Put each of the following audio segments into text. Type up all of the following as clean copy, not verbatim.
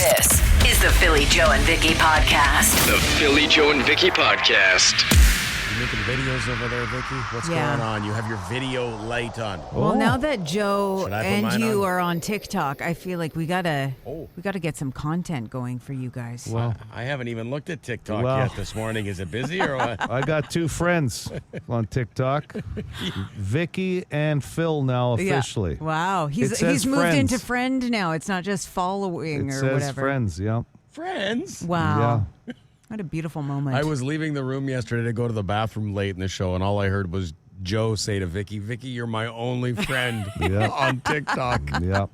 This is the Philly Joe and Vicky podcast. The Philly Joe and Vicky podcast. You making videos over there, Vicky? What's going on? You have your video light on. Well, now that Joe and you on? are on TikTok, I feel like we gotta get some content going for you guys. Well, I haven't even looked at TikTok yet this morning. Is it busy or what? I got two friends on TikTok, Vicky and Phil now officially. Yeah. Wow, he's moved friends. into friend now. It's not just following It or says whatever. friends, yeah. Friends? Wow. Yeah. What a beautiful moment. I was leaving the room yesterday to go to the bathroom late in the show, and all I heard was Joe say to Vicky, "Vicky, you're my only friend on TikTok. Yeah.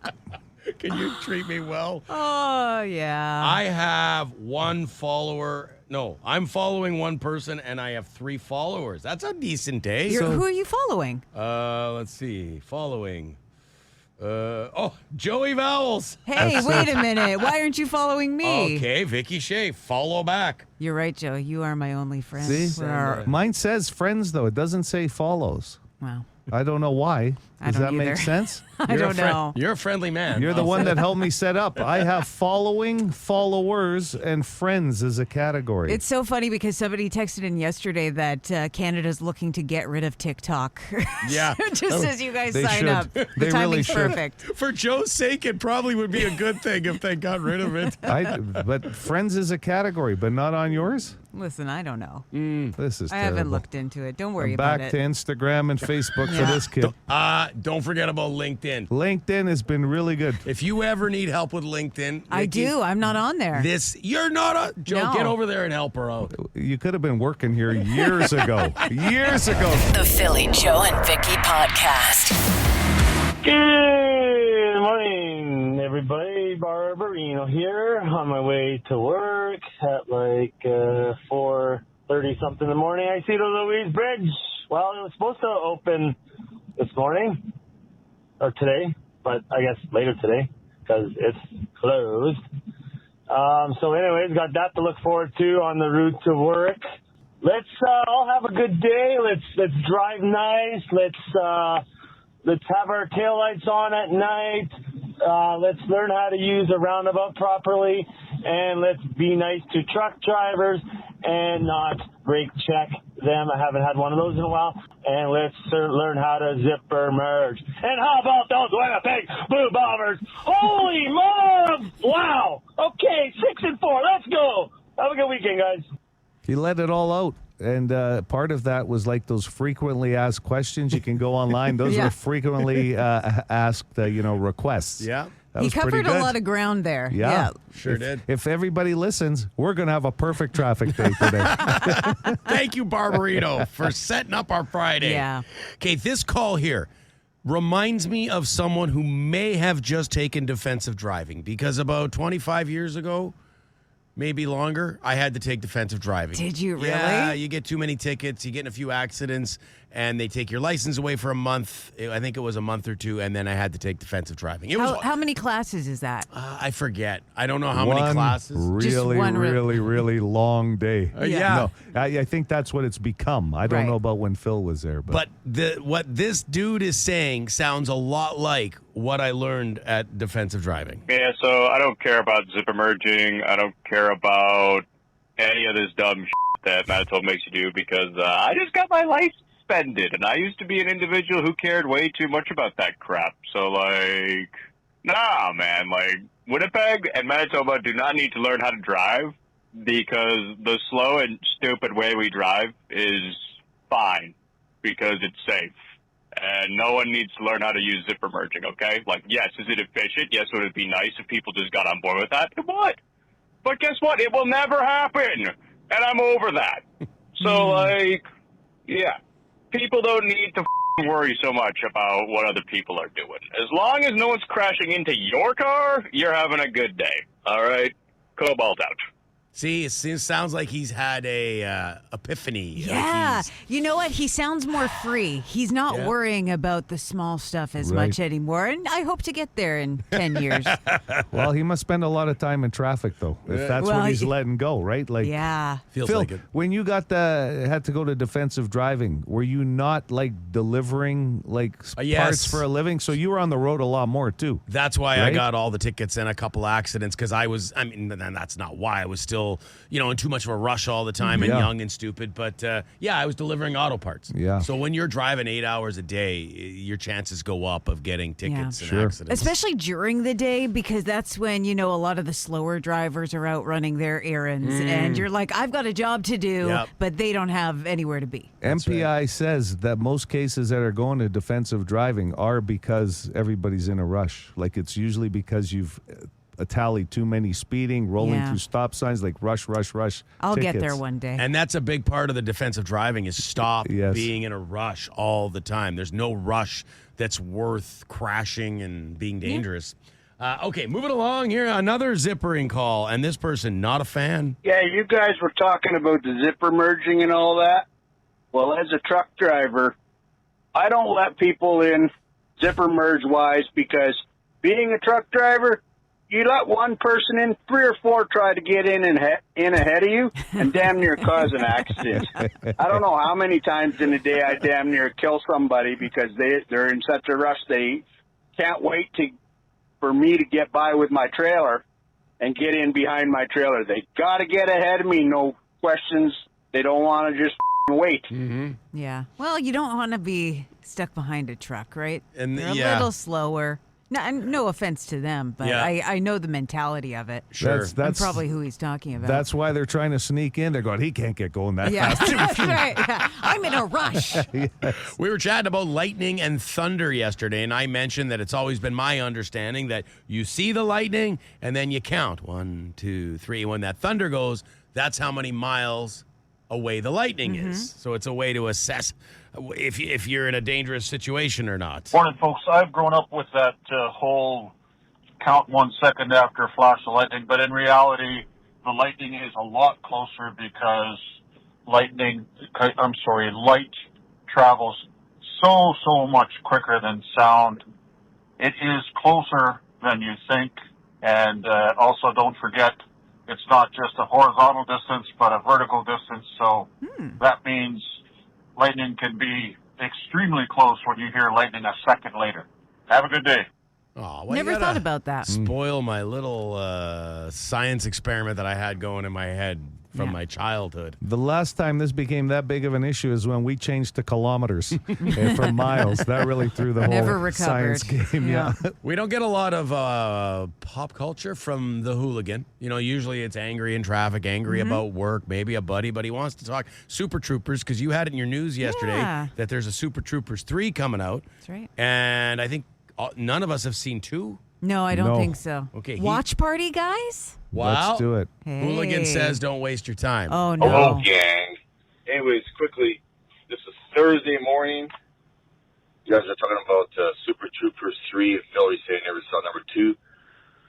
Can you treat me well?" Oh, yeah. I have one follower. No, I'm following one person, and I have 3 followers. That's a decent day. Who are you following? Let's see. Following. Joey Vowels. Hey, wait a minute. Why aren't you following me? Okay, Vicky Shea, follow back. You're right, Joe. You are my only friend. See? Mine says friends, though. It doesn't say follows. Wow. I don't know why. Does that make sense? I don't know. You're a friendly man. You're the one that helped me set up. I have following, followers, and friends as a category. It's so funny because somebody texted in yesterday that Canada's looking to get rid of TikTok. Yeah. Just as you guys They sign should. up. The They really timing's should. perfect. For Joe's sake, it probably would be a good thing if they got rid of it. But friends is a category, but not on yours? Listen, I don't know. This is I terrible. haven't looked into it. Don't worry Back about to it. Instagram and Facebook for this kid. Don't forget about LinkedIn. LinkedIn has been really good. If you ever need help with LinkedIn, I Vicky, do. I'm not on there. You're not a Joe. No. Get over there and help her out. You could have been working here years ago. Years ago. The Philly Joe and Vicky podcast. Good morning, everybody. Barbarino here on my way to work at like 4:30 something in the morning. I see the Louise Bridge. Well, it was supposed to open this morning or today, but I guess later today because it's closed. So anyways, got that to look forward to on the route to work. Let's all have a good day. Let's drive nice. Let's have our taillights on at night. Let's learn how to use a roundabout properly. And let's be nice to truck drivers and not brake check them. I haven't had one of those in a while. And let's learn how to zipper merge. And how about those Winnipeg Blue Bombers? Holy mom! Wow! Okay, 6-4. Let's go. Have a good weekend, guys. He let it all out. And part of that was like those frequently asked questions. You can go online. Those were frequently asked, requests. Yeah. That he was pretty covered a good. lot of ground there. Yeah. Sure did. If everybody listens, we're going to have a perfect traffic day today. Thank you, Barbarino, for setting up our Friday. Yeah. Okay, this call here reminds me of someone who may have just taken defensive driving because about 25 years ago, maybe longer, I had to take defensive driving. Did you really? Yeah, you get too many tickets, you get in a few accidents, and they take your license away for a month. I think it was a month or two, and then I had to take defensive driving. How many classes is that? I forget. I don't know how many classes. Really, one really long day. Yeah. No, I think that's what it's become. I don't know about when Phil was there. But what this dude is saying sounds a lot like what I learned at defensive driving. Yeah, so I don't care about zipper merging. I don't care about any of this dumb shit that Manitoba makes you do because I just got my license suspended, and I used to be an individual who cared way too much about that crap. So, nah, man, Winnipeg and Manitoba do not need to learn how to drive because the slow and stupid way we drive is fine because it's safe. And no one needs to learn how to use zipper merging, okay? Yes, is it efficient? Yes, would it be nice if people just got on board with that? It would. But guess what? It will never happen. And I'm over that. So, yeah. People don't need to worry so much about what other people are doing. As long as no one's crashing into your car, you're having a good day. All right? Cobalt out. See, it sounds like he's had a epiphany. Yeah. Like You know what? He sounds more free. He's not worrying about the small stuff as Right. much anymore. And I hope to get there in 10 years. Well, he must spend a lot of time in traffic, though, if that's Well, what he's letting go, right? Like, Yeah. feels Phil, like it. when you had to go to defensive driving, were you not like delivering like Yes. parts for a living? So you were on the road a lot more too. That's why I Right? got all the tickets and a couple accidents because and that's not why. I was still, in too much of a rush all the time and Yeah. young and stupid. But I was delivering auto parts. Yeah. So when you're driving 8 hours a day, your chances go up of getting tickets and Sure. accidents. Especially during the day, because that's when, a lot of the slower drivers are out running their errands. And you're like, I've got a job to do, Yep. but they don't have anywhere to be. MPI says that most cases that are going to defensive driving are because everybody's in a rush. Like it's usually because you've tallied too many speeding, rolling Yeah. through stop signs, like rush. I'll get tickets. there one day. And that's a big part of the defensive driving is stop Yes. being in a rush all the time. There's no rush that's worth crashing and being dangerous. Okay, moving along here. Another zippering call, and this person, not a fan. Yeah, you guys were talking about the zipper merging and all that. Well, as a truck driver, I don't let people in zipper merge wise because being a truck driver, you let one person in, 3 or 4 try to get in ahead of you and damn near cause an accident. I don't know how many times in a day I damn near kill somebody because they're in such a rush they can't wait for me to get by with my trailer and get in behind my trailer. They got to get ahead of me, no questions. They don't want to just wait. Yeah. Well, you don't want to be stuck behind a truck, right? And They're yeah. a little slower. No offense to them, but Yeah. I know the mentality of it. Sure. That's probably who he's talking about. That's why they're trying to sneak in. They're going, he can't get going that yeah, fast. that's right. Yeah. I'm in a rush. We were chatting about lightning and thunder yesterday, and I mentioned that it's always been my understanding that you see the lightning and then you count 1, 2, 3. When that thunder goes, that's how many miles away the lightning is. So it's a way to assess if you're in a dangerous situation or not. Morning, folks. I've grown up with that whole count 1 second after a flash of lightning, but in reality, the lightning is a lot closer because light travels so much quicker than sound. It is closer than you think, and also don't forget, it's not just a horizontal distance, but a vertical distance, so that means lightning can be extremely close when you hear lightning a second later. Have a good day. Oh, Never thought about that. Spoil my little science experiment that I had going in my head from my childhood. The last time this became that big of an issue is when we changed to kilometers and from miles. That really threw the Never whole recovered. science game. Yeah. We don't get a lot of pop culture from the hooligan. Usually it's angry in traffic, angry about work, maybe a buddy, but he wants to talk Super Troopers because you had it in your news yesterday Yeah. that there's a Super Troopers 3 coming out. That's right. And I think none of us have seen 2. No, I don't No. think so. Okay, Watch party, guys? Wow. Let's do it. Hey. Hooligan says don't waste your time. Oh, no. Hello, gang. Anyways, quickly, this is Thursday morning. You guys are talking about Super Troopers 3. If Philly say you never saw number 2,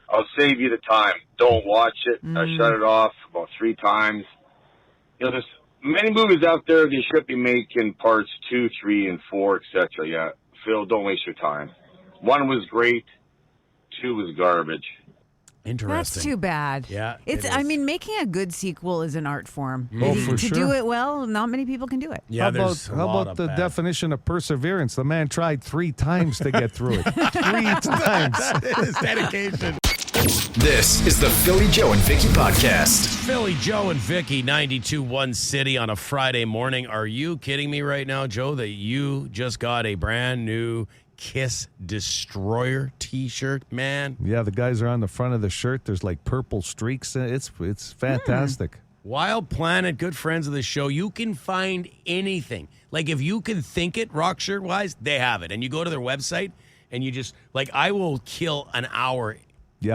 I'll save you the time. Don't watch it. I shut it off about 3 times. There's many movies out there they should be making parts 2, 3, and 4, etc. Yeah, Phil, don't waste your time. 1 was great. 2 was garbage. Interesting. That's too bad. Yeah, It's. it I is. mean, making a good sequel is an art form. Oh, for to sure. do it well, not many people can do it. Yeah, there's a how lot about of the bad. definition of perseverance? The man tried 3 times to get through it. 3 times. That is dedication. This is the Philly Joe and Vicky Podcast. Philly Joe and Vicky, 92.1 City on a Friday morning. Are you kidding me right now, Joe, that you just got a brand new Kiss Destroyer t-shirt, man? Yeah, the guys are on the front of the shirt. There's like purple streaks. It's fantastic. Wild Planet, good friends of the show. You can find anything. Like if you can think it, rock shirt wise, they have it. And you go to their website and you just, like, I will kill an hour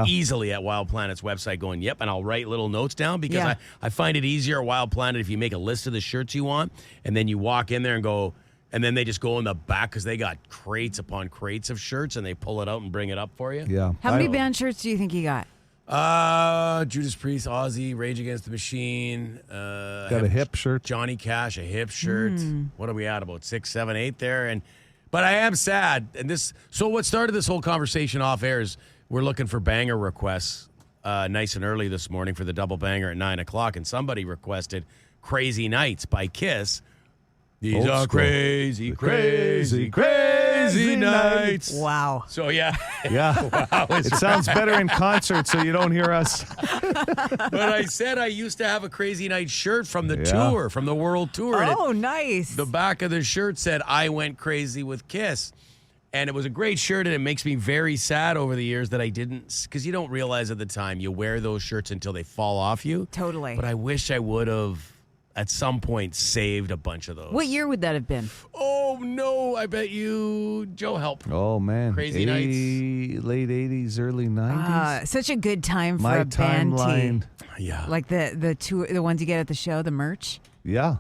easily at Wild Planet's website going, yep, and I'll write little notes down because I find it easier at Wild Planet if you make a list of the shirts you want and then you walk in there and go, and then they just go in the back because they got crates upon crates of shirts and they pull it out and bring it up for you. Yeah. How many band shirts do you think you got? Judas Priest, Ozzy, Rage Against the Machine. Got a hip shirt. Johnny Cash, a hip shirt. What are we at? About 6, 7, 8 there. But I am sad. So what started this whole conversation off air is we're looking for banger requests nice and early this morning for the double banger at 9 o'clock. And somebody requested Crazy Nights by Kiss. These Old are school. crazy, crazy, Crazy, crazy nights. Wow. So, yeah. Yeah. It sounds better in concert so you don't hear us. But I said I used to have a Crazy Night shirt from the Yeah. tour, from the world tour. and Oh, nice. The back of the shirt said, I went crazy with Kiss. And it was a great shirt, and it makes me very sad over the years that I didn't, because you don't realize at the time you wear those shirts until they fall off you. Totally. But I wish I would have, at some point, saved a bunch of those. What year would that have been? Oh, no, I bet you, Joe, help. Oh, man. Crazy Nights. Late 80s, early 90s. Such a good time for My a band timeline. tee. Yeah. Like the tour, the ones you get at the show, the merch. Yeah.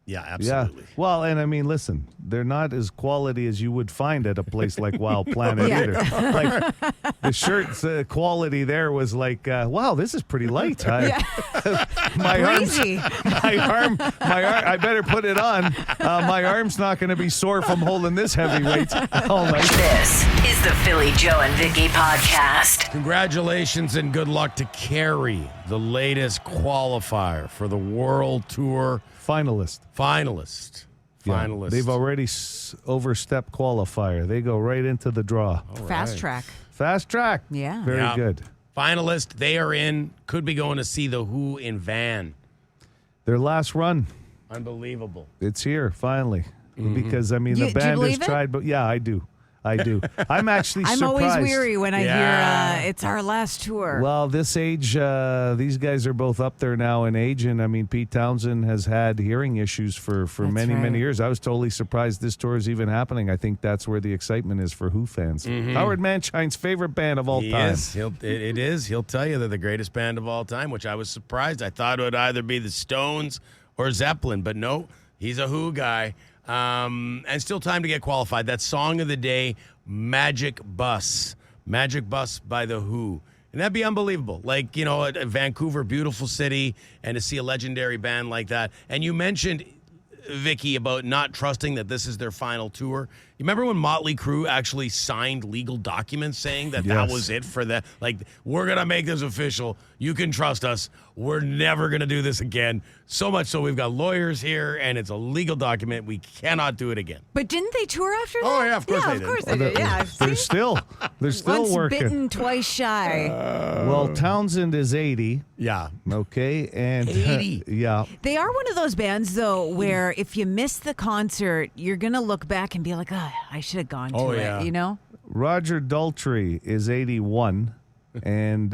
Yeah, absolutely. Yeah. Well, and I mean, listen, they're not as quality as you would find at a place like Wild Planet Yeah. either. Like the shirt's quality there was like, wow, this is pretty light. My arms, Crazy. my arm, I better put it on. My arm's not going to be sore from holding this heavy weight all night. This is the Philly Joe and Vicky podcast. Congratulations and good luck to Carrie, the latest qualifier for the World Tour Finalist. Yeah, Finalist. they've already overstepped qualifier. They go right into the draw. Fast track. Fast track. Yeah. Very Yeah. good. Finalist, they are in. Could be going to see the Who in Van. Their last run. Unbelievable. It's here finally. Because I mean Do the you band has believe it? tried, but yeah, I do. I'm actually I'm surprised. always weary when I Yeah. hear it's our last tour. Well, this age, these guys are both up there now in age, and I mean Pete Townsend has had hearing issues for many right. years. I was totally surprised this tour is even happening. I think that's where the excitement is for Who fans. Howard Manshine's favorite band of all He time. is. It is. He'll tell you they're the greatest band of all time, which I was surprised. I thought it would either be the Stones or Zeppelin, but no, he's a Who guy. And still time to get qualified. That song of the day, Magic Bus. Magic Bus by The Who. And that'd be unbelievable. Like, you know, a Vancouver, beautiful city, and to see a legendary band like that. And you mentioned, Vicky, about not trusting that this is their final tour. You remember when Motley Crue actually signed legal documents saying that that Yes. was it for that? Like, we're going to make this official. You can trust us. We're never going to do this again. So much so we've got lawyers here, and it's a legal document. We cannot do it again. But didn't they tour after that? Oh, yeah, of course they of did. course they did. Yeah. They're See? still Once working. bitten, twice shy. Well, Townsend is 80. Yeah. Okay, and 80? Yeah. They are one of those bands, though, where if you miss the concert, you're going to look back and be like, oh, I should have gone to Oh, it, yeah. you know? Roger Daltrey is 81. And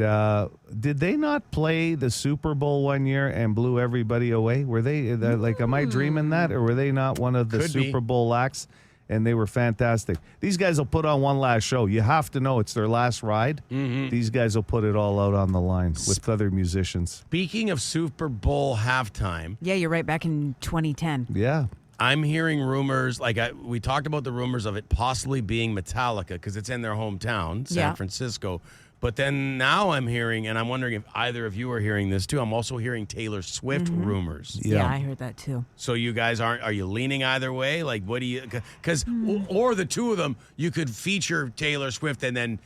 did they not play the Super Bowl one year and blew everybody away? Were they like, am I dreaming that? Or were they not one of the Could be. Super Bowl acts? And they were fantastic. These guys will put on one last show. You have to know it's their last ride. These guys will put it all out on the line with other musicians. Speaking of Super Bowl halftime, Yeah, you're right, back in 2010. Yeah. I'm hearing rumors, we talked about the rumors of it possibly being Metallica because it's in their hometown, San Yeah. Francisco. But then now I'm hearing, and I'm wondering if either of you are hearing this too, I'm also hearing Taylor Swift rumors. Yeah, I heard that too. So you guys are you leaning either way? Like, what do you, because, or the two of them, you could feature Taylor Swift and then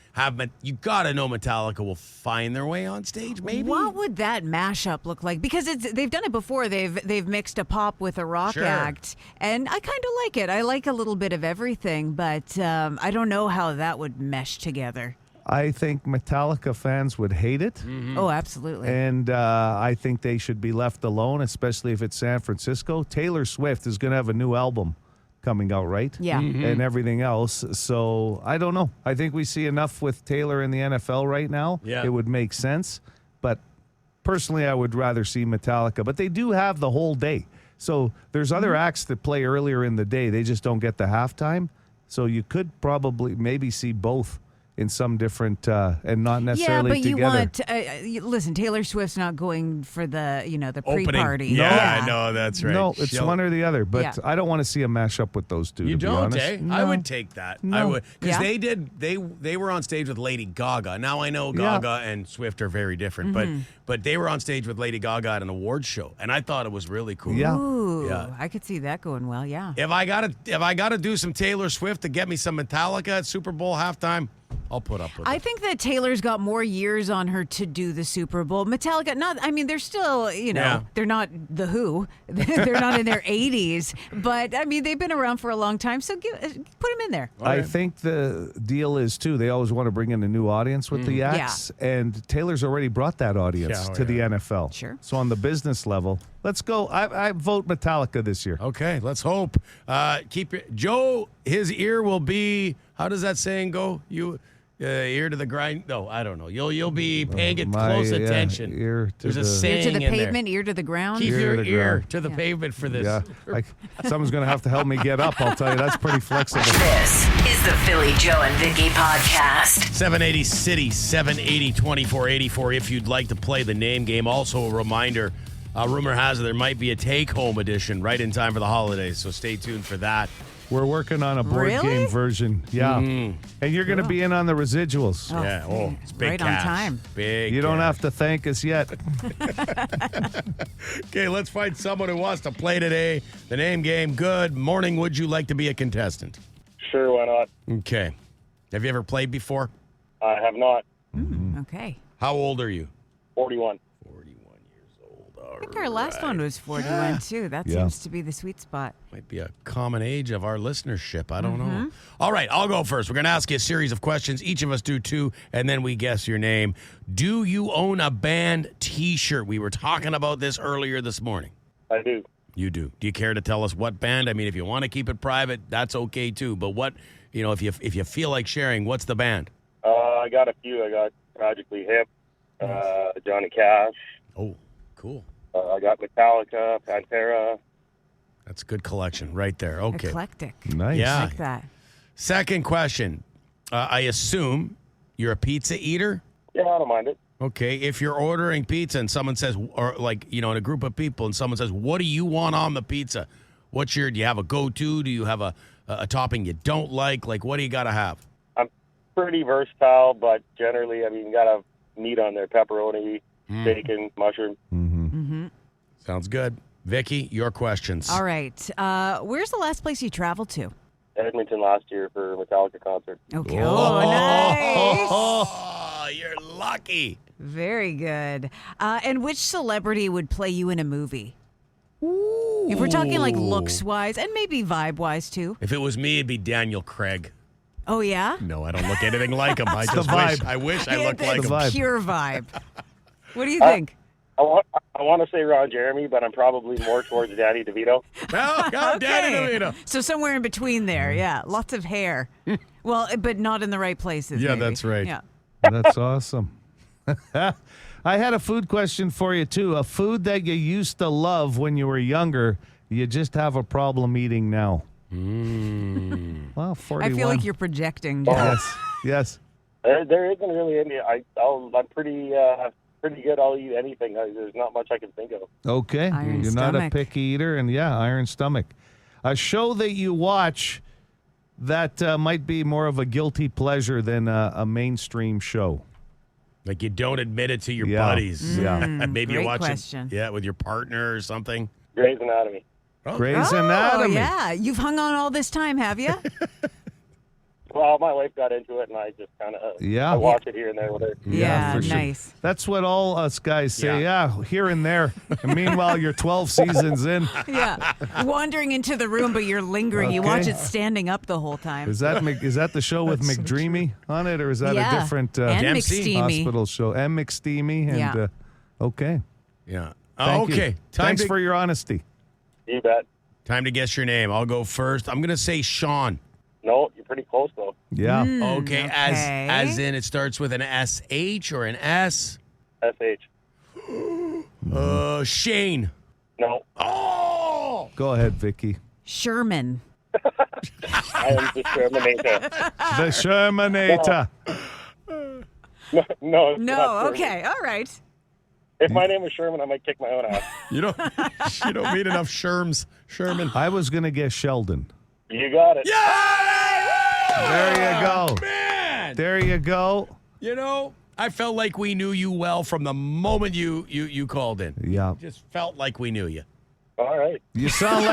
you got to know Metallica will find their way on stage, maybe? What would that mashup look like? Because they've done it before. They've mixed a pop with a rock Sure. act, and I kind of like it. I like a little bit of everything, but I don't know how that would mesh together. I think Metallica fans would hate it. Oh, absolutely. And I think they should be left alone, especially if it's San Francisco. Taylor Swift is going to have a new album coming out, right? Yeah. And everything else. So I don't know. I think we see enough with Taylor in the NFL right now. Yeah. It would make sense. But personally, I would rather see Metallica. But they do have the whole day. So there's other acts that play earlier in the day. They just don't get the halftime. So you could probably maybe see both in some different and not necessarily but you together. want listen, Taylor Swift's not going for the the Opening. pre-party. Yeah, I know, that's right. No, it's one or the other. But Yeah. I don't want to see a mashup with those two. You to be don't, honest. eh? No. I would take that. I No. would, because Yeah. they were on stage with Lady Gaga. Now I know Gaga and Swift are very different, but they were on stage with Lady Gaga at an awards show, and I thought it was really cool. Yeah. Ooh, Yeah. I could see that going well. Yeah. If I gotta do some Taylor Swift to get me some Metallica at Super Bowl halftime, I'll put up with it. I think that Taylor's got more years on her to do the Super Bowl. Metallica, they're still, they're not the Who. They're not in their 80s. But, they've been around for a long time, so put them in there. I think the deal is, too, they always want to bring in a new audience with the acts, and Taylor's already brought that audience to the NFL. Sure. So on the business level, let's go. I vote Metallica this year. Okay, let's hope. Joe, his ear will be, how does that saying go? You ear to the grind? No, I don't know. You'll be paying it close attention. Ear to There's a the- saying Ear to the in there. pavement, ear to the ground. Keep Ear your to the ear ground. to the pavement for this. Yeah, someone's going to have to help me get up. I'll tell you, that's pretty flexible. This is the Philly Joe and Vicky podcast. 780 City, 780-2484 if you'd like to play the name game. Also a reminder, rumor has it there might be a take-home edition right in time for the holidays, so stay tuned for that. We're working on a board Really? game version. Yeah. And you're going to be in on the residuals. It's big right on cash. time. Big You don't cash. have to thank us yet. Okay, let's find someone who wants to play today. The name game, good morning. Would you like to be a contestant? Sure, why not? Okay. Have you ever played before? I have not. Okay. How old are you? 41. 41 years old. All I think our last one was 41, too. That Yeah. seems to be the sweet spot. Might be a common age of our listenership. I don't know. All right, I'll go first. We're going to ask you a series of questions. Each of us do two, and then we guess your name. Do you own a band T-shirt? We were talking about this earlier this morning. I do. You do. Do you care to tell us what band? I mean, if you want to keep it private, that's okay too. But what, if you feel like sharing, what's the band? I got a few. I got Tragically Hip, Johnny Cash. Oh, cool. I got Metallica, Pantera. That's a good collection right there. Okay. Eclectic. Nice. Yeah. Like that. Second question. I assume you're a pizza eater? Yeah, I don't mind it. Okay, if you're ordering pizza and someone says, or in a group of people and someone says, what do you want on the pizza? Do you have a go-to? Do you have a topping you don't like? Like, what do you got to have? I'm pretty versatile, but generally, you got to have meat on there, pepperoni, bacon, mushroom. Sounds good. Vicky, your questions. All right. Where's the last place you traveled to? Edmonton last year for a Metallica concert. Okay. Oh, nice. Oh, you're lucky. Very good. And which celebrity would play you in a movie? If we're talking like looks-wise and maybe vibe-wise too. If it was me, it'd be Daniel Craig. Oh, yeah? No, I don't look anything like him. I the just vibe. wish I Yeah, looked like it's him. vibe. pure vibe. What do you think? I want to say Ron Jeremy, but I'm probably more towards Danny DeVito. Oh, God, Danny DeVito. So somewhere in between there, yeah. Lots of hair. Well, but not in the right places. Yeah, maybe. that's right. Yeah. That's awesome. I had a food question for you, too. A food that you used to love when you were younger, you just have a problem eating now. Well, I 41. feel like you're projecting. Joe. Yes. There isn't really any. I'm pretty good. I'll eat anything. There's not much I can think of. Okay. Iron You're not a stomach. picky eater, and iron stomach. A show that you watch that might be more of a guilty pleasure than a mainstream show. Like you don't admit it to your Yeah. buddies. Yeah. Maybe you great watch question. it with your partner or something. Grey's Anatomy. Grey's Oh, Anatomy. yeah. You've hung on all this time, have you? Well, my wife got into it, and I just kind of I watch it here and there with her. Yeah, for sure. nice. That's what all us guys say. Yeah. Yeah, here and there. And meanwhile, you're 12 seasons in. Yeah. Wandering into the room, but you're lingering. You Okay. watch it standing up the whole time. Is that the show with McDreamy on it, or is that Yeah. a different and Dempsey? McSteamy. hospital show? And McSteamy. And, Yeah. okay. Yeah. Thank you. Okay. Thanks for your honesty. You bet. Time to guess your name. I'll go first. I'm going to say Sean. No, you're pretty close though. Yeah. Okay. As in it starts with an SH or an S. SH. Shane. No, Oh! Go ahead, Vicky. Sherman. I am discriminator. The Shermanator. No, it's not No, Sherman. okay, all right. If my name was Sherman, I might kick my own ass. You don't meet enough Sherms, Sherman. I was going to guess Sheldon. You got it. There you go. Man! There you go. You know, I felt like we knew you well from the moment you called in. Yeah. Just felt like we knew you. All right. You sound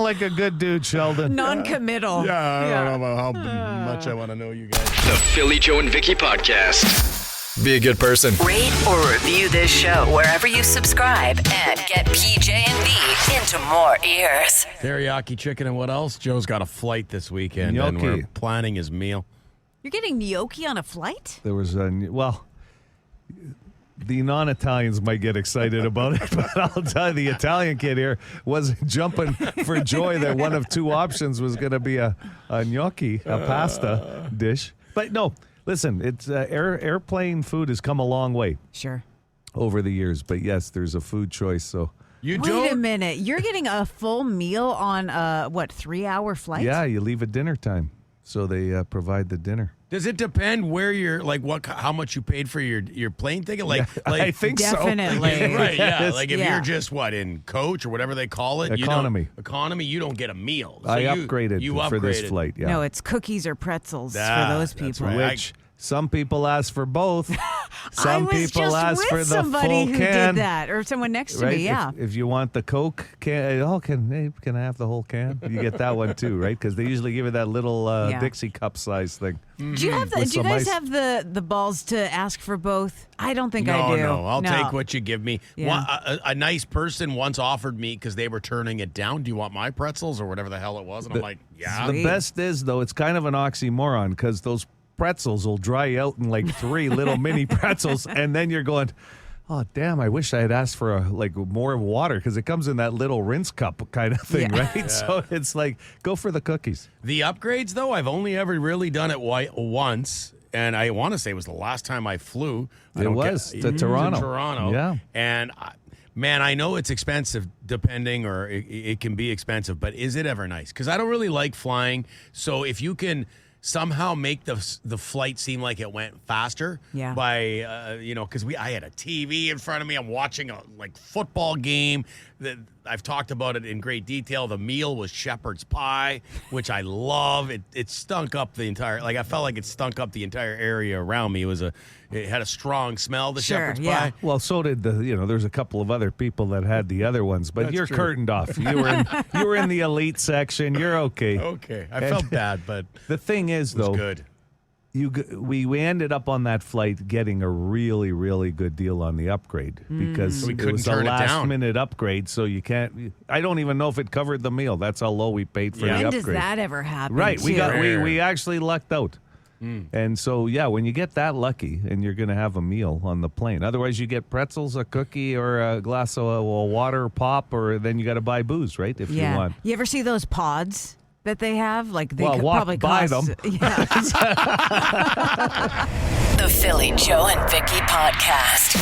like a good dude, Sheldon. Non-committal. Yeah, I don't know about how much I want to know you guys. The Philly Joe and Vicky Podcast. Be a good person. Rate or review this show wherever you subscribe and get PJ and V into more ears. Teriyaki chicken and what else? Joe's got a flight this weekend, and Gnocchi. we're planning his meal. You're getting gnocchi on a flight? There was the non-Italians might get excited about it, but I'll tell you, the Italian kid here wasn't jumping for joy that one of two options was going to be a gnocchi, a pasta dish. But no, listen, it's airplane food has come a long way Sure. over the years. But yes, there's a food choice. So You Wait a don't? minute. You're getting a full meal on a, 3-hour flight? yeah, you leave at dinner time, so they provide the dinner. Does it depend where you're, like, how much you paid for your plane ticket? Like, I think Definitely. so. right, yeah. Yes. Like if Yeah. you're just in coach or whatever they call it, Economy. you don't get a meal. So I you upgraded for this upgraded. flight. Yeah. No, it's cookies or pretzels Ah, for those that's people. right. Which some people ask for both. I Some was people just ask with for the somebody full who can. did that, or someone next to Right? me. Yeah. If you want the Coke can, can I have the whole can? You get that one too, right? Because they usually give you that little Yeah. Dixie cup size thing. Do you have With do you some guys ice. have the balls to ask for both? I don't think No, I do. no, I'll take what you give me. Yeah. A nice person once offered me, because they were turning it down, do you want my pretzels or whatever the hell it was? And I'm like, yeah. The best is though, it's kind of an oxymoron because those pretzels will dry out in like 3 little mini pretzels, and then you're going, oh damn! I wish I had asked for more water because it comes in that little rinse cup kind of thing, Yeah. right? So it's like go for the cookies. The upgrades, though, I've only ever really done it once, and I want to say it was the last time I flew. It was to Toronto. To Toronto. Yeah. And, man, I know it's expensive depending, or it can be expensive, but is it ever nice? Because I don't really like flying, so if you can somehow make the flight seem like it went faster by because I had a TV in front of me, I'm watching a football game that I've talked about it in great detail. The meal was shepherd's pie, which I love. It stunk up the entire, I felt like it stunk up the entire area around me. It had a strong smell, the shepherd's pie. Well, so did there's a couple of other people that had the other ones, but That's you're true. curtained off. You were in the elite section. You're okay. Okay. I felt bad, but the thing is, it was though, good. We ended up on that flight getting a really, really good deal on the upgrade because So we it couldn't was a turn it down. last minute upgrade. So you can't. I don't even know if it covered the meal. That's how low we paid for the When upgrade. does that ever happen? Right. We too? we actually lucked out. And so, yeah, when you get that lucky and you're going to have a meal on the plane, otherwise you get pretzels, a cookie, or a glass of water, pop, or then you got to buy booze, right? If you want. You ever see those pods that they have? They Well, could walk probably by cost. them. Yeah. The Philly Joe and Vicky Podcast.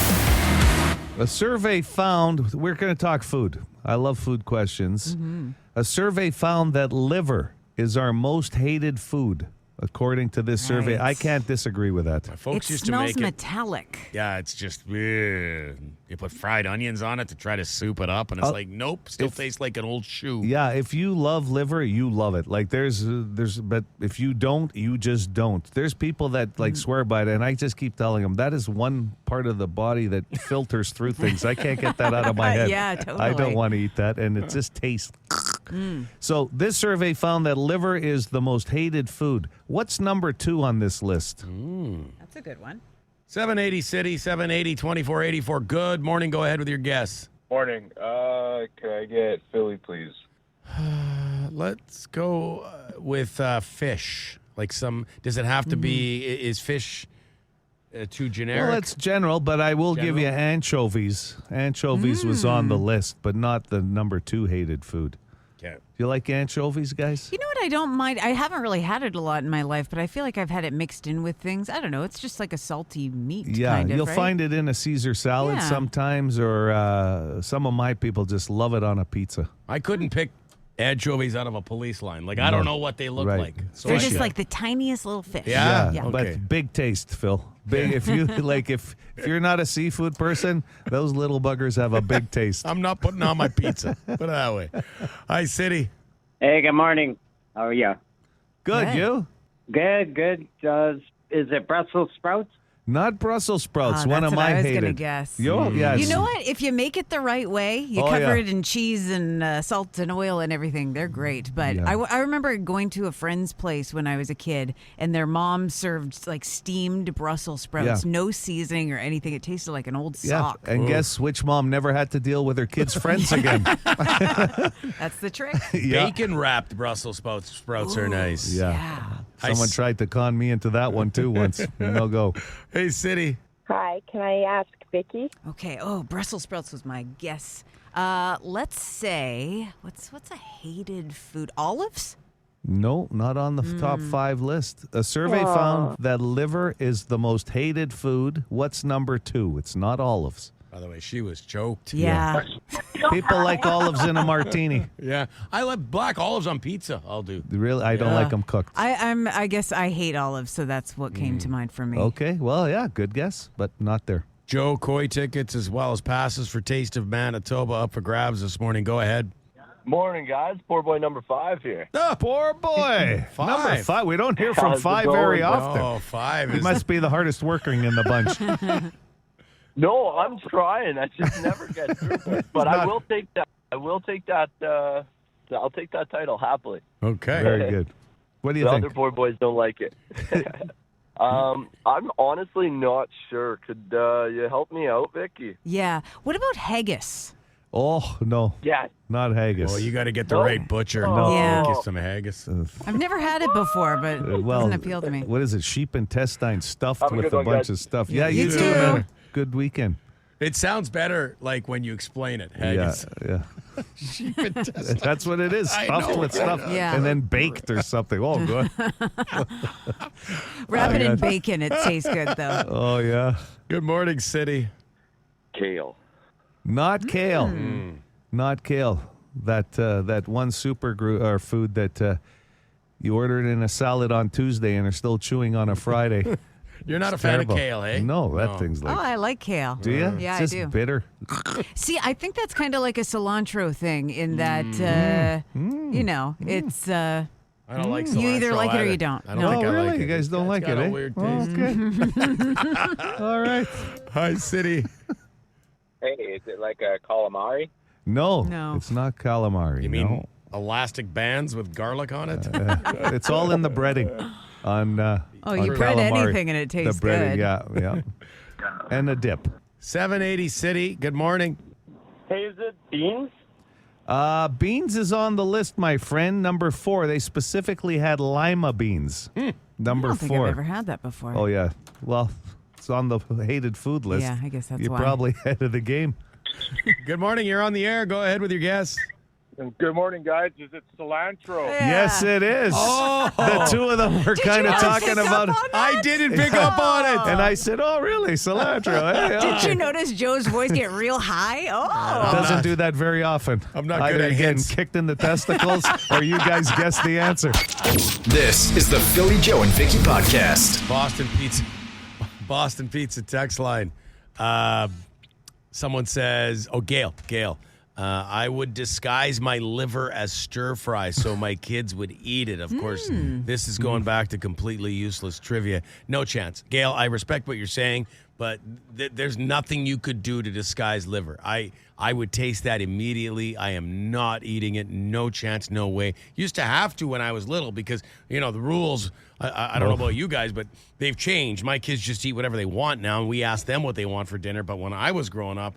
A survey found, we're going to talk food. I love food questions. A survey found that liver is our most hated food. According to this survey, Right. I can't disagree with that. My folks It used to smells make it. metallic. Yeah, it's just you put fried onions on it to try to soup it up, and it's nope, still tastes like an old shoe. Yeah, if you love liver, you love it. But if you don't, you just don't. There's people that swear by it, and I just keep telling them that is one part of the body that filters through things. I can't get that out of my head. Yeah, totally. I don't want to eat that, and it just tastes. So this survey found that liver is the most hated food. What's number 2 on this list? That's a good one. 780 City, 780-2484. Good morning. Go ahead with your guess. Morning. Can I get Philly, please? Let's go with fish. Does it have to be, is fish too generic? Well, it's general, but I will give you anchovies. Anchovies was on the list, but not the number 2 hated food. Okay. Do you like anchovies, guys? You know what? I don't mind. I haven't really had it a lot in my life, but I feel like I've had it mixed in with things. I don't know. It's just like a salty meat. Yeah, kind of, you'll right? find it in a Caesar salad Yeah. sometimes, or some of my people just love it on a pizza. I couldn't pick anchovies out of a police line. Like, I don't know what they look Right. like. So They're I just should- like the tiniest little fish. Yeah? Yeah. Okay. But big taste, Phil. Big. If you if you're not a seafood person, those little buggers have a big taste. I'm not putting on my pizza. Put it that way. Hi, City. Hey, good morning. How are you? Good, Good. you? Good. Is it Brussels sprouts? Not Brussels sprouts. One that's of what my I was hated. gonna guess. Yes. You know what? If you make it the right way, you Oh, cover yeah. it in cheese and salt and oil and everything. They're great. But Yeah. I remember going to a friend's place when I was a kid, and their mom served like steamed Brussels sprouts, Yeah. no seasoning or anything. It tasted like an old Yeah. sock. And guess which mom never had to deal with her kids' friends again? That's the trick. Yeah. Bacon wrapped Brussels sprouts are nice. Yeah. Someone tried to con me into that one too once. No go. Hey, City. Hi, can I ask Vicky? Okay. Oh, Brussels sprouts was my guess. Let's say what's a hated food? Olives? No, not on the top 5 list. A survey found that liver is the most hated food. What's number 2? It's not olives. By the way, she was choked. Yeah. People like olives in a martini. Yeah. I like black olives on pizza. I'll do. Really, I don't like them cooked. I guess I hate olives, so that's what came to mind for me. Okay, well, yeah, good guess, but not there. Joe, Coy tickets as well as passes for Taste of Manitoba up for grabs this morning. Go ahead. Morning, guys. Poor boy number 5 here. Oh, poor boy. Five. Number 5. We don't hear from How's it 5 going, very bro? often. Oh, 5 He is. must be the hardest working in the bunch. No, I'm trying. I just never get through it. But I will take that. I'll take that title happily. Okay. Very good. What do you The think? other poor boys don't like it. I'm honestly not sure. Could you help me out, Vicky? Yeah. What about haggis? Oh, no. Yeah. Not haggis. Well, you got to get the No. right butcher. No. Yeah. Get some haggis. I've never had it before, but it Well, doesn't appeal to me. What is it? Sheep intestine stuffed Have a with good a one, bunch guys. of stuff. Yeah, Yeah, you you too. too, man. Good weekend. It sounds better like when you explain it. Haggis. Yeah. That's what it is. I Stuffed know. with stuff Yeah. and then baked or something. Oh, good. Wrap it in God. bacon. It tastes good, though. Oh, yeah. Good morning, City. Kale. Not kale. Not kale. That one food that you ordered in a salad on Tuesday and are still chewing on a Friday. You're not It's a fan terrible. of kale, eh? No, that No. thing's Oh, like. I like kale. Do you? Yeah, it's I just do. bitter. See, I think that's kind of like a cilantro thing in that, you know, it's. I don't like cilantro You either like it or either. you don't. I don't No. think Oh, I really? like it. You guys don't like It's got it, a eh? weird Oh, taste. okay. All right. Hi, City. Hey, is it like a calamari? No, No. it's not calamari. You mean no. elastic bands with garlic on it? It's all in the breading. On Oh, you on bread calamari. anything and it tastes the breading, good. Yeah. And the dip. 780 City. Good morning. Hey, is it beans? Beans is on the list, my friend. Number 4. They specifically had lima beans. Number I don't think 4. I've ever had that before. Oh yeah. Well, it's on the hated food list. Yeah, I guess that's You're why. probably ahead of the game. Good morning. You're on the air. Go ahead with your guess. Good morning, guys. Is it cilantro? Yes, it is. Oh. The two of them were kind of you talking pick up about on that? I didn't pick up on it. And I said, "Oh, really? Cilantro?" Hey, Did okay. you notice Joe's voice get real high? Oh. Doesn't do that very often. I'm not Either good at getting hints. kicked in the testicles or you guys guess the answer. This is the Philly Joe and Vicky podcast. Boston Pizza text line. Someone says, Gail. I would disguise my liver as stir fry so my kids would eat it. Of course, this is going back to completely useless trivia. No chance. Gail, I respect what you're saying, but there's nothing you could do to disguise liver. I would taste that immediately. I am not eating it. No chance, no way. Used to have to when I was little because, the rules, I don't know about you guys, but they've changed. My kids just eat whatever they want now, and we ask them what they want for dinner. But when I was growing up,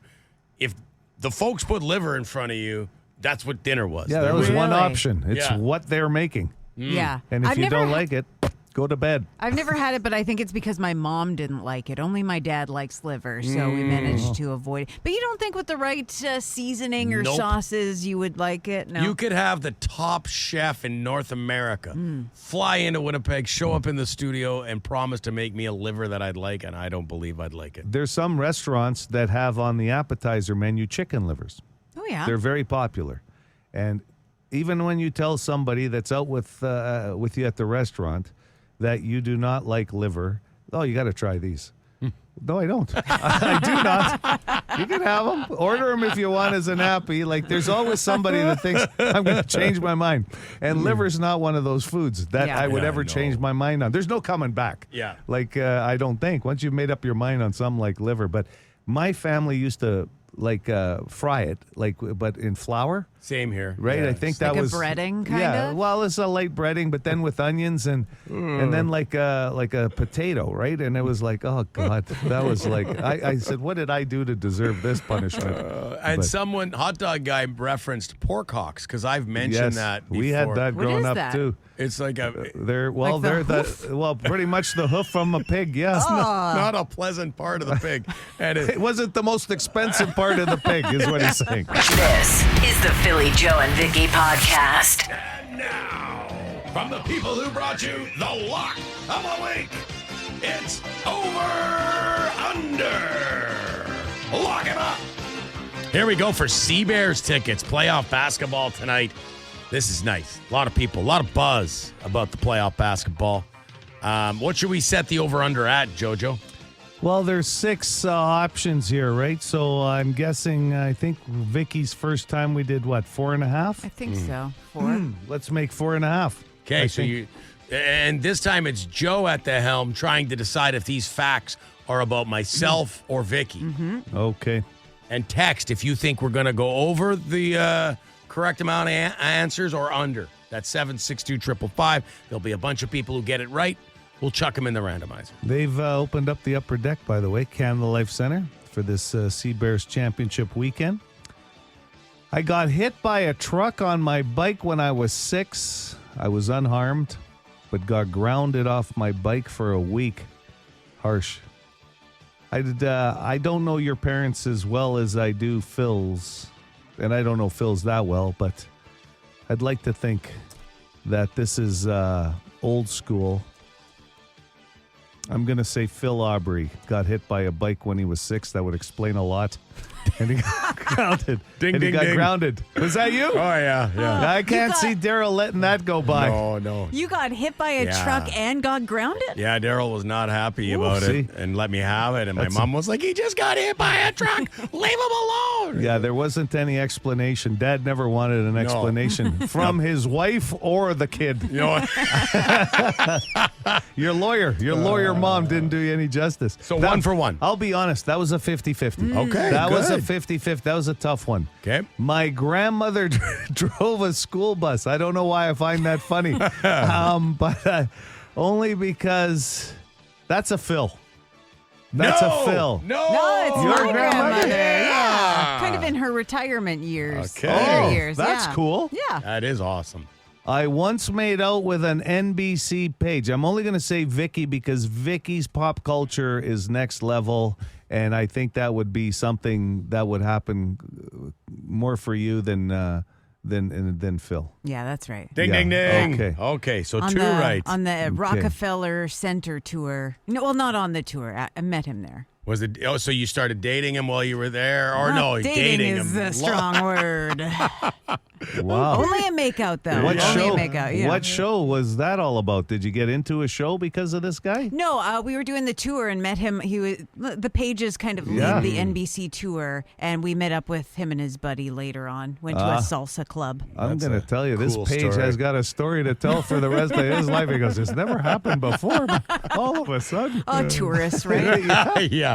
if the folks put liver in front of you, that's what dinner was. Yeah, that was one Really? option. It's Yeah. what they're making. Yeah. And if I've you never don't like it, go to bed. I've never had it, but I think it's because my mom didn't like it. Only my dad likes liver, so we managed to avoid it. But you don't think with the right seasoning or Nope. sauces you would like it? No. You could have the top chef in North America fly into Winnipeg, show up in the studio, and promise to make me a liver that I'd like, and I don't believe I'd like it. There's some restaurants that have on the appetizer menu chicken livers. Oh, yeah. They're very popular. And even when you tell somebody that's out with you at the restaurant that you do not like liver, oh, you got to try these. No, I don't. I do not. You can have them. Order them if you want as an appy. Like, there's always somebody that thinks I'm going to change my mind. And liver's not one of those foods that I would ever change my mind on. There's no coming back. Yeah. Like, I don't think. Once you've made up your mind on something like liver. But my family used to, fry it, but in flour. Same here. Right? Yeah. I think Like that was a breading, kind Yeah, of? well, it's a light breading, but then with onions and then like a potato, right? And it was like, oh God, that was like I said, what did I do to deserve this punishment? And But- someone, hot dog guy, referenced pork hocks because I've mentioned Yes, that before. we had that growing up too. It's like a They're Like pretty much the hoof from a pig. Yes, not a pleasant part of the pig. And it wasn't the most expensive part of the pig, is what he's saying. This is the Philly Joe and Vicky podcast. And now, from the people who brought you the Lock of the Week, it's Over Under. Lock it up. Here we go for Sea Bears tickets. Playoff basketball tonight. This is nice. A lot of people, a lot of buzz about the playoff basketball. What should we set the over-under at, JoJo? Well, there's 6 options here, right? So I'm guessing, I think Vicky's first time we did, what, 4.5? I think so. 4. Let's make 4.5. Okay, and this time it's Joe at the helm trying to decide if these facts are about myself or Vicky. Okay. And text if you think we're going to go over the correct amount of answers or under. That's 762-555. There'll be a bunch of people who get it right. We'll chuck them in the randomizer. They've opened up the upper deck, by the way, Canada Life Center, for this Sea Bears Championship weekend. I got hit by a truck on my bike when I was 6. I was unharmed, but got grounded off my bike for a week. Harsh. I don't know your parents as well as I do Phil's, and I don't know Phil's that well, but I'd like to think that this is old school. I'm going to say Phil Aubrey got hit by a bike when he was 6. That would explain a lot. And he got grounded. Ding, and ding, he got ding. grounded. Was that you? Oh, yeah. I can't see Daryl letting that go by. No. You got hit by a truck and got grounded? Yeah, Daryl was not happy about it and let me have it. And my mom was like, he just got hit by a truck. Leave him alone. Yeah, there wasn't any explanation. Dad never wanted an explanation from his wife or the kid. You know what? Your lawyer mom didn't do you any justice. So 1 for 1. I'll be honest, that was a 50-50. Okay, That was a good. 50-50. That was a tough one. Okay. My grandmother drove a school bus. I don't know why I find that funny. But only because that's a Phil. That's a Phil. No, it's Your my grandmother? Yeah. Kind of in her retirement years. Okay. Later Oh, years. that's yeah. cool. Yeah. That is awesome. I once made out with an NBC page. I'm only going to say Vicky because Vicky's pop culture is next level, and I think that would be something that would happen more for you than Phil. Yeah, that's right. Ding, Yeah. ding, ding. Okay. Okay, so On 2 the, right. On the Rockefeller Center tour. No, well, not on the tour. I met him there. Was it? Oh, so you started dating him while you were there, or Not no? dating is him. a strong word. Wow. Only a makeout, though. What Only show? a makeout, yeah. What show was that all about? Did you get into a show because of this guy? No, we were doing the tour and met him. He was the Pages kind of Yeah. lead the NBC tour, and we met up with him and his buddy later on. Went to a salsa club. I'm going to tell you, this cool Page story. has got a story to tell for the rest of his life. He goes, "This never happened before." But all of a sudden, Oh, tourists, right? Yeah.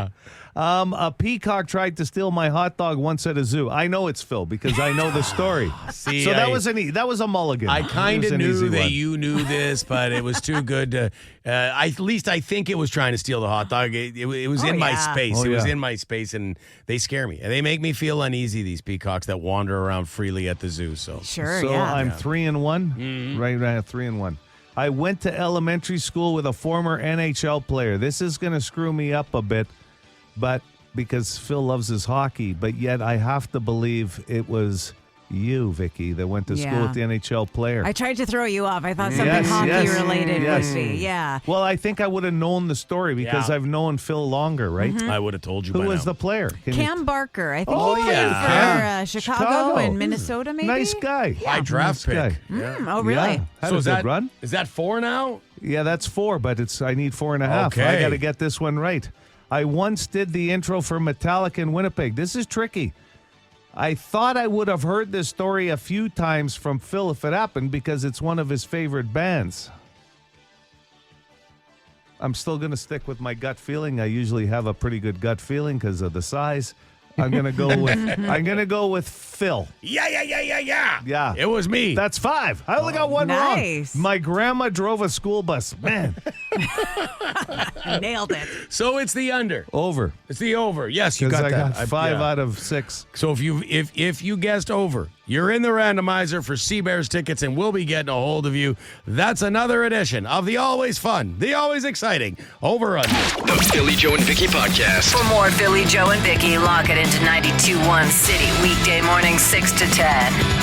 A peacock tried to steal my hot dog once at a zoo. I know it's Phil because I know the story. See, so that was a mulligan. I kind It was of an easy knew that one. you knew this, but it was too good to. At least I think it was trying to steal the hot dog. It was in my space. Oh, it was yeah. in my space, and they scare me. They make me feel uneasy. These peacocks that wander around freely at the zoo. So Sure, So yeah. I'm 3-1. Right, 3-1. I went to elementary school with a former NHL player. This is going to screw me up a bit, but because Phil loves his hockey, but yet I have to believe it was You, Vicky, that went to school with the NHL player. I tried to throw you off. I thought something hockey-related would be, yeah. Well, I think I would have known the story because I've known Phil longer, right? Mm-hmm. I would have told you Who by was now. the player? Cam Barker. I think Oh, he played yeah. for Chicago and Minnesota, maybe? Nice guy. High draft Nice pick. guy. Oh, really? Yeah. Had a is good that run. Is that 4 now? Yeah, that's 4, but I need 4.5. Okay. I got to get this one right. I once did the intro for Metallica in Winnipeg. This is tricky. I thought I would have heard this story a few times from Phil if it happened because it's one of his favorite bands. I'm still going to stick with my gut feeling. I usually have a pretty good gut feeling because of the size. I'm going to go with Phil. Yeah. It was me. That's 5. I only got one nice. wrong. My grandma drove a school bus. Man. Nailed it. So it's the under. Over. It's the over. Yes, you 'Cause got I that. got 5 out of 6. So if you guessed over, you're in the randomizer for Sea Bears tickets, and we'll be getting a hold of you. That's another edition of the always fun, the always exciting Over Under. The Philly Joe and Vicky Podcast. For more Philly Joe and Vicky, lock it into 92.1 City weekday morning 6 to 10.